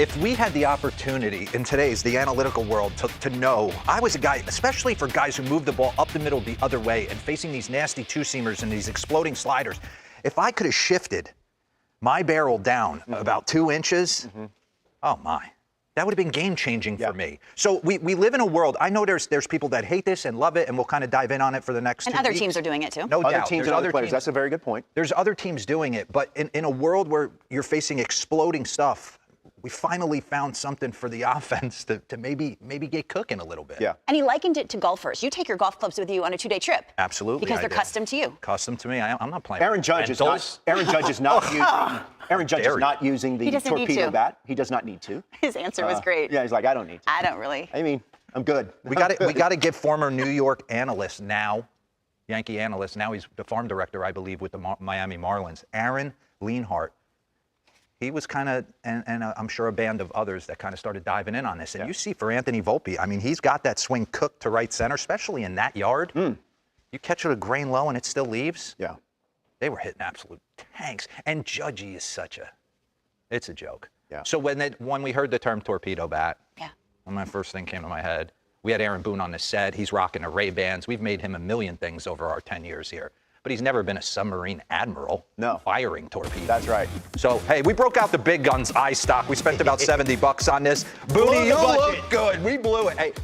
If we had the opportunity in today's, the analytical world, to know, I was a guy, especially for guys who move the ball up the middle the other way and facing these nasty two-seamers and these exploding sliders, if I could have shifted my barrel down about 2 inches, oh my. That would have been game-changing for me. So we live in a world, I know there's people that hate this and love it, and we'll kind of dive in on it for the next 2 weeks. And other teams are doing it too. No doubt. Other teams and other players. That's a very good point. There's other teams doing it, but in a world where you're facing exploding stuff, we finally found something for the offense to maybe get cooking a little bit. Yeah. And he likened it to golfers. You take your golf clubs with you on a 2-day trip. Absolutely. Because they're custom to you. Custom to me. I'm not playing. Aaron Judge is not using the torpedo bat. He does not need to. His answer was great. Yeah, he's like, I don't need to. I don't really. I mean, I'm good. We got to give former New York analyst now, Yankee analyst, now he's the farm director, I believe, with the Miami Marlins, Aaron Leanhart. He was kind of, and I'm sure a band of others that kind of started diving in on this. And you see for Anthony Volpe, I mean, he's got that swing cooked to right center, especially in that yard. You catch it a grain low and it still leaves. Yeah. They were hitting absolute tanks. And Judgy is it's a joke. Yeah. So when we heard the term torpedo bat, yeah, my first thing came to my head. We had Aaron Boone on the set. He's rocking the Ray-Bans. We've made him a million things over our 10 years here. But he's never been a submarine admiral firing torpedoes. That's right. So, hey, we broke out the big guns eye stock. We spent about $70 on this. Booty, you look good. We blew it. Hey,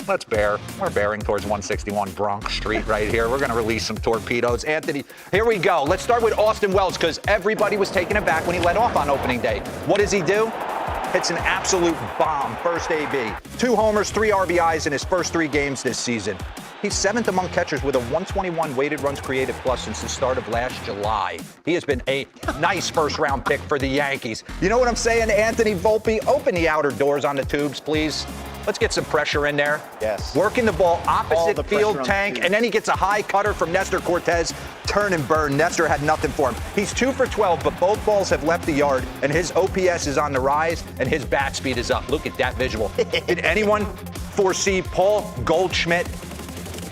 let's bear. We're bearing towards 161 Bronx Street right here. We're going to release some torpedoes. Anthony, here we go. Let's start with Austin Wells because everybody was taken aback when he let off on opening day. What does he do? Hits an absolute bomb, first AB. 2 homers, 3 RBIs in his first 3 games this season. He's 7th among catchers with a 121 weighted runs created plus since the start of last July. He has been a nice first-round pick for the Yankees. You know what I'm saying, Anthony Volpe? Open the outer doors on the tubes, please. Let's get some pressure in there. Yes. Working the ball opposite field tank, and then he gets a high cutter from Nestor Cortez. Turn and burn. Nestor had nothing for him. He's 2 for 12, but both balls have left the yard, and his OPS is on the rise, and his bat speed is up. Look at that visual. Did anyone foresee Paul Goldschmidt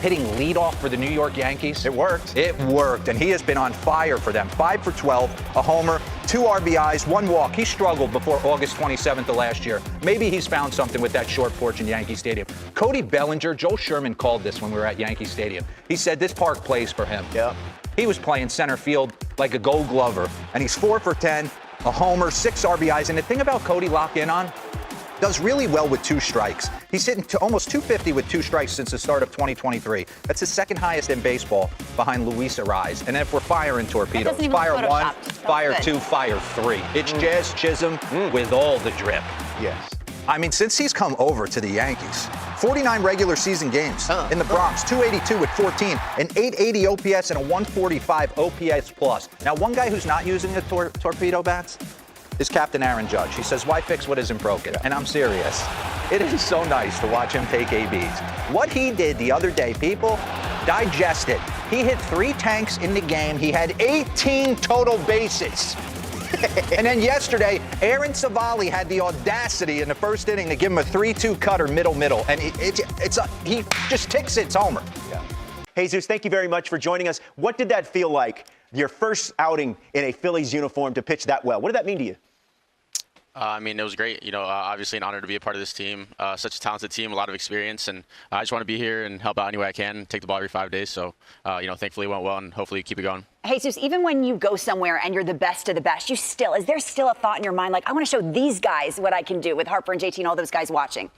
hitting leadoff for the New York Yankees? It worked. It worked, and he has been on fire for them. 5 for 12, a homer, 2 RBIs, 1 walk. He struggled before August 27th of last year. Maybe he's found something with that short porch in Yankee Stadium. Cody Bellinger, Joe Sherman called this when we were at Yankee Stadium. He said this park plays for him. Yeah. He was playing center field like a Gold Glover, and he's 4 for 10, a homer, 6 RBIs. And the thing about Cody, lock in on, does really well with 2 strikes. He's hitting to almost 250 with 2 strikes since the start of 2023. That's the 2nd highest in baseball behind Luis Ariz. And if we're firing torpedoes, fire 1, fire 2, fire 3. It's Jazz Chisholm with all the drip. Yes. I mean, since he's come over to the Yankees, 49 regular season games in the Bronx, 282 with 14, an 880 OPS and a 145 OPS plus. Now, one guy who's not using the torpedo bats is Captain Aaron Judge. He says, why fix what isn't broken? And I'm serious. It is so nice to watch him take ABs. What he did the other day, people, digest it. He hit 3 tanks in the game. He had 18 total bases. And then yesterday, Aaron Savali had the audacity in the first inning to give him a 3-2 cutter middle. And he just ticks it. It's homer. Yeah. Jesus, thank you very much for joining us. What did that feel like, your first outing in a Phillies uniform to pitch that well? What did that mean to you? I mean, it was great. You know, obviously an honor to be a part of this team. Such a talented team, a lot of experience, and I just want to be here and help out any way I can, take the ball every 5 days. So, thankfully it went well, and hopefully keep it going. Jesus, even when you go somewhere and you're the best of the best, is there still a thought in your mind, like, I want to show these guys what I can do with Harper and JT and all those guys watching?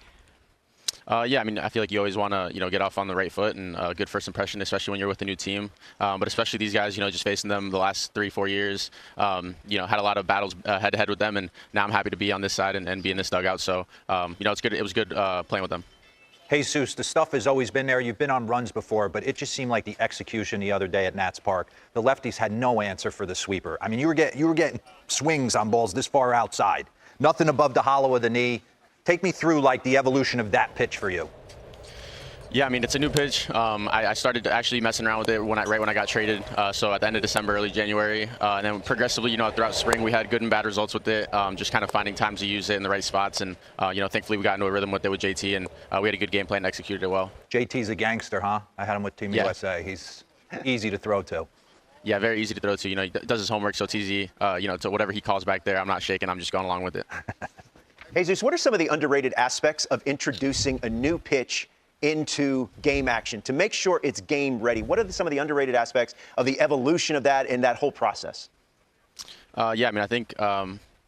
Yeah, I mean, I feel like you always want to, get off on the right foot and a good first impression, especially when you're with a new team. But especially these guys, just facing them the last 3-4 years, had a lot of battles head to head with them. And now I'm happy to be on this side and be in this dugout. So, it's good. It was good playing with them. Jesus, the stuff has always been there. You've been on runs before, but it just seemed like the execution the other day at Nats Park. The lefties had no answer for the sweeper. I mean, you were getting swings on balls this far outside. Nothing above the hollow of the knee. Take me through, like, the evolution of that pitch for you. Yeah, I mean, it's a new pitch. I started actually messing around with it right when I got traded. So at the end of December, early January. And then progressively, throughout spring, we had good and bad results with it. Just kind of finding times to use it in the right spots. And, thankfully, we got into a rhythm with it with JT. And we had a good game plan and executed it well. JT's a gangster, huh? I had him with Team USA. He's easy to throw to. Yeah, very easy to throw to. He does his homework, so it's easy. To whatever he calls back there, I'm not shaking. I'm just going along with it. Jesus, what are some of the underrated aspects of introducing a new pitch into game action to make sure it's game ready? What are some of the underrated aspects of the evolution of that and that whole process? Yeah, I mean, I think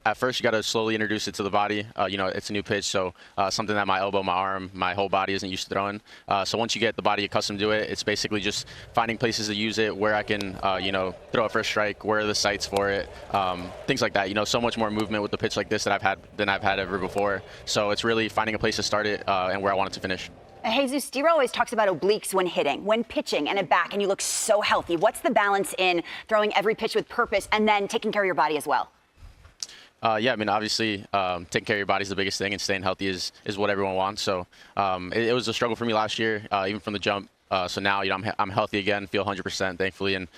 at first you got to slowly introduce it to the body. You know, it's a new pitch, so something that my elbow, my arm, my whole body isn't used to throwing. So once you get the body accustomed to it, it's basically just finding places to use it, where I can, you know, throw it for a strike, where are the sights for it, things like that. You know, so much more movement with the pitch like this that I've had ever before. So it's really finding a place to start it and where I want it to finish. Jesus, DeRo always talks about obliques when hitting, when pitching, and at back, and you look so healthy. What's the balance in throwing every pitch with purpose and then taking care of your body as well? Yeah, I mean, obviously, taking care of your body is the biggest thing, and staying healthy is what everyone wants. So it was a struggle for me last year, even from the jump. So now, you know, I'm healthy again, feel 100%, thankfully, and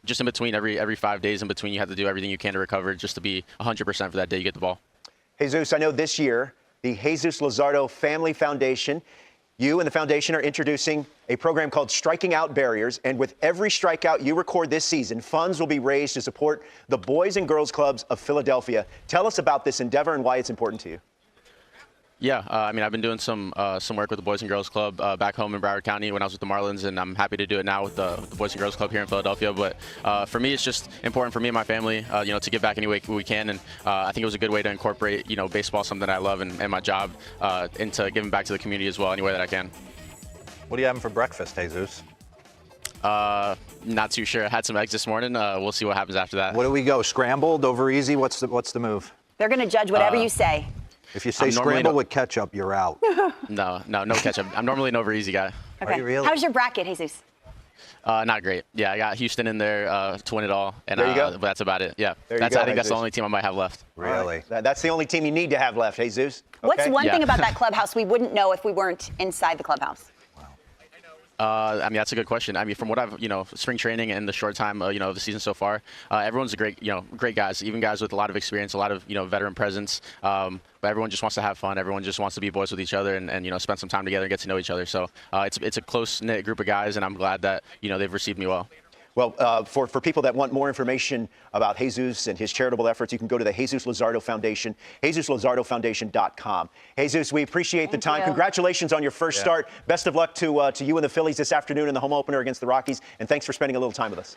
just in between, every 5 days in between, you have to do everything you can to recover just to be 100% for that day you get the ball. Jesus, I know this year, the Jesus Luzardo Family Foundation, you and the foundation are introducing a program called Striking Out Barriers, and with every strikeout you record this season, funds will be raised to support the Boys and Girls Clubs of Philadelphia. Tell us about this endeavor and why it's important to you. Yeah, I mean, I've been doing some work with the Boys and Girls Club back home in Broward County when I was with the Marlins, and I'm happy to do it now with the Boys and Girls Club here in Philadelphia. But for me, it's just important for me and my family, you know, to give back any way we can. And I think it was a good way to incorporate, you know, baseball, something that I love, and my job, into giving back to the community as well, any way that I can. What are you having for breakfast, Jesus? Not too sure. I had some eggs this morning. We'll see what happens after that. What do we go? Scrambled, over easy? What's the move? They're going to judge whatever you say. If you say scramble with ketchup, you're out. No ketchup. I'm normally an over easy guy. Okay. Are you really? How's your bracket, Jesus? Not great. Yeah, I got Houston in there to win it all, and there you go. but that's about it. Yeah, There you I go, think that's the Jesus. only team I might have left. Really? Right. That's the only team you need to have left, Jesus. What's Okay? one Yeah. thing about that clubhouse we wouldn't know if we weren't inside the clubhouse? I mean, that's a good question. I mean, from what I've, you know, spring training and the short time, you know, of the season so far, everyone's great guys, even guys with a lot of experience, a lot of, you know, veteran presence. But everyone just wants to have fun. Everyone just wants to be boys with each other and you know, spend some time together and get to know each other. So it's a close-knit group of guys, and I'm glad that, you know, they've received me well. Well, for people that want more information about Jesus and his charitable efforts, you can go to the Jesus Luzardo Foundation, JesusLuzardoFoundation.com. Jesus, we appreciate the time. you. Congratulations on your first start. Best of luck to you and the Phillies this afternoon in the home opener against the Rockies, and thanks for spending a little time with us.